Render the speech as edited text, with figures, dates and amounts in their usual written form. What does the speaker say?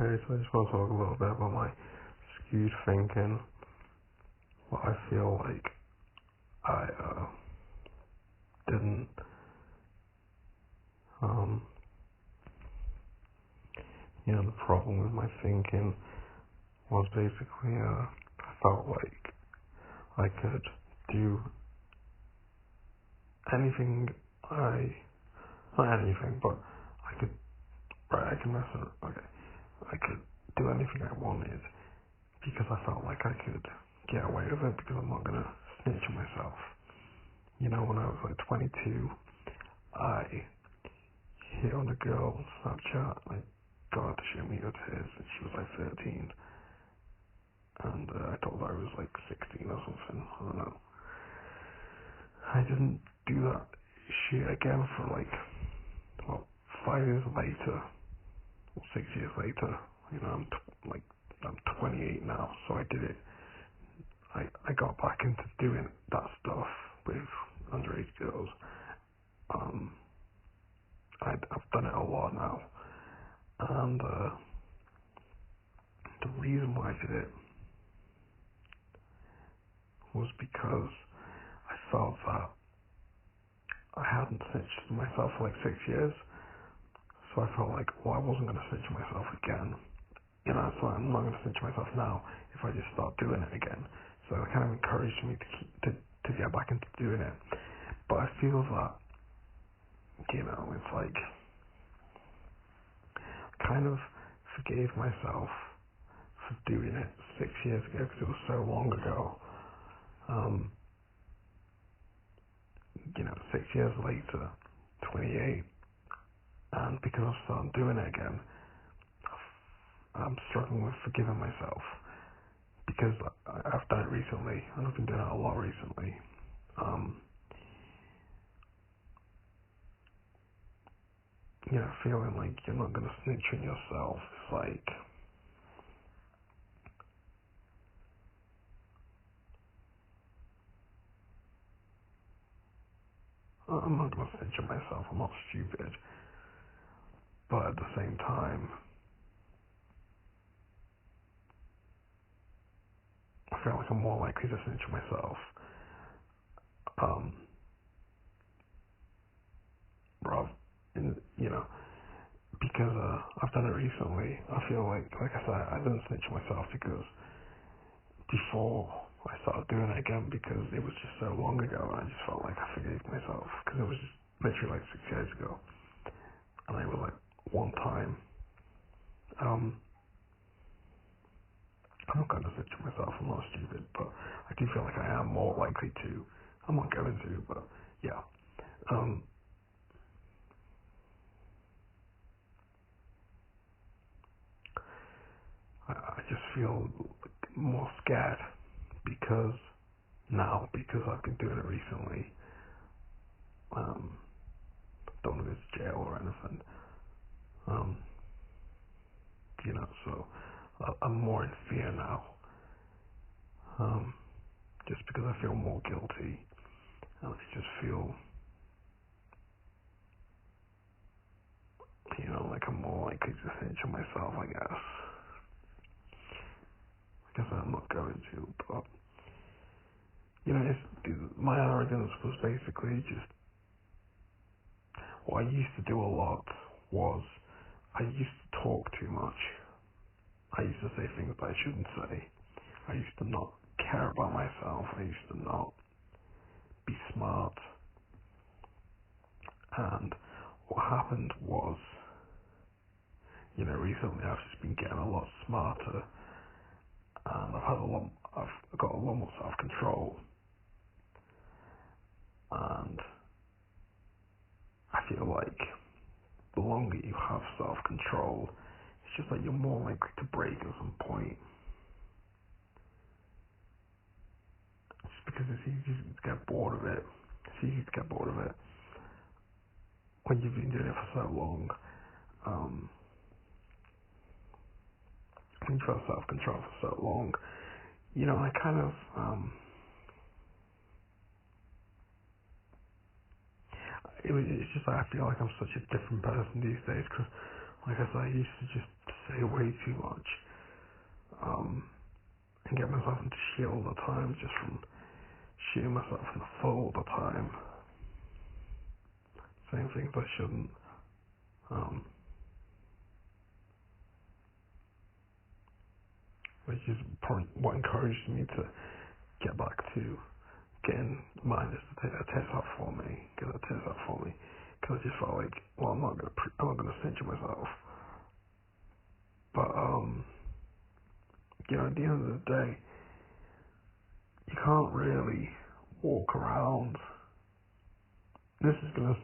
Hey, so I just want to talk a little bit about my skewed thinking. What I feel like I didn't, um, the problem with my thinking was basically, I felt like I could do anything not anything, but I can mess it, okay, I could do anything I wanted because I felt like I could get away with it because I'm not gonna snitch on myself. When I was like 22, I hit on a girl on Snapchat. I got her to show me her tits, and she was like 13, and I told her I was like 16 or something. I don't know. I didn't do that shit again for like, well, 5 years later, or 6 years later. I'm 28 now, so I did it. I got back into doing that stuff with underage girls. Um, I've done it a lot now, and the reason why I did it was because I felt that I hadn't snitched on myself for like 6 years, so I felt like, well, I wasn't going to snitch on myself again. So I'm not going to snitch on myself now if I just start doing it again. So it kind of encouraged me to get back into doing it. But I feel that, it's like, I kind of forgave myself for doing it 6 years ago because it was so long ago. Um, 6 years later, 28, and because I've started doing it again, I'm struggling with forgiving myself because I've done it recently, and I've been doing it a lot recently. Um, feeling like you're not gonna snitch on yourself. It's like, I'm not gonna snitch on myself. I'm not stupid, but at the same time, I feel like I'm more likely to snitch on myself. Um, rather, because I've done it recently. I feel like I said, I didn't snitch on myself because before I started doing it again because it was just so long ago, and I just felt like I forgave myself because it was just literally like 6 years ago, and it was like one time. I'm not going to snitch on myself. I'm not stupid, but I do feel like I am more likely to. I'm not going to, but yeah. Um, I just feel more scared because because I've been doing it recently. Um, don't want to go to jail or anything. Um, so I'm more in fear now. Just because I feel more guilty, and I just feel, like I'm more likely to snitch on myself. I guess I'm not going to, but my arrogance was basically just what I used to do a lot was I used to talk too much. I used to say things that I shouldn't say. I used to not care about myself. I used to not be smart. And what happened was, recently I've just been getting a lot smarter, and I've got a lot more self-control, and I feel like the longer you have self-control, it's just like you're more likely to break at some point. Just because it's easy to get bored of it. It's easy to get bored of it when you've been doing it for so long. When you've got self-control for so long, I kind of, it's just like I feel like I'm such a different person these days because, like I said, I used to just say way too much, and get myself into shit all the time just from shooting myself in the foot all the time, saying things I shouldn't, which is probably what encouraged me to get back to getting miners to take a test out for me, because I just felt like, well, I'm not gonna censure myself, but at the end of the day, you can't really walk around. This is gonna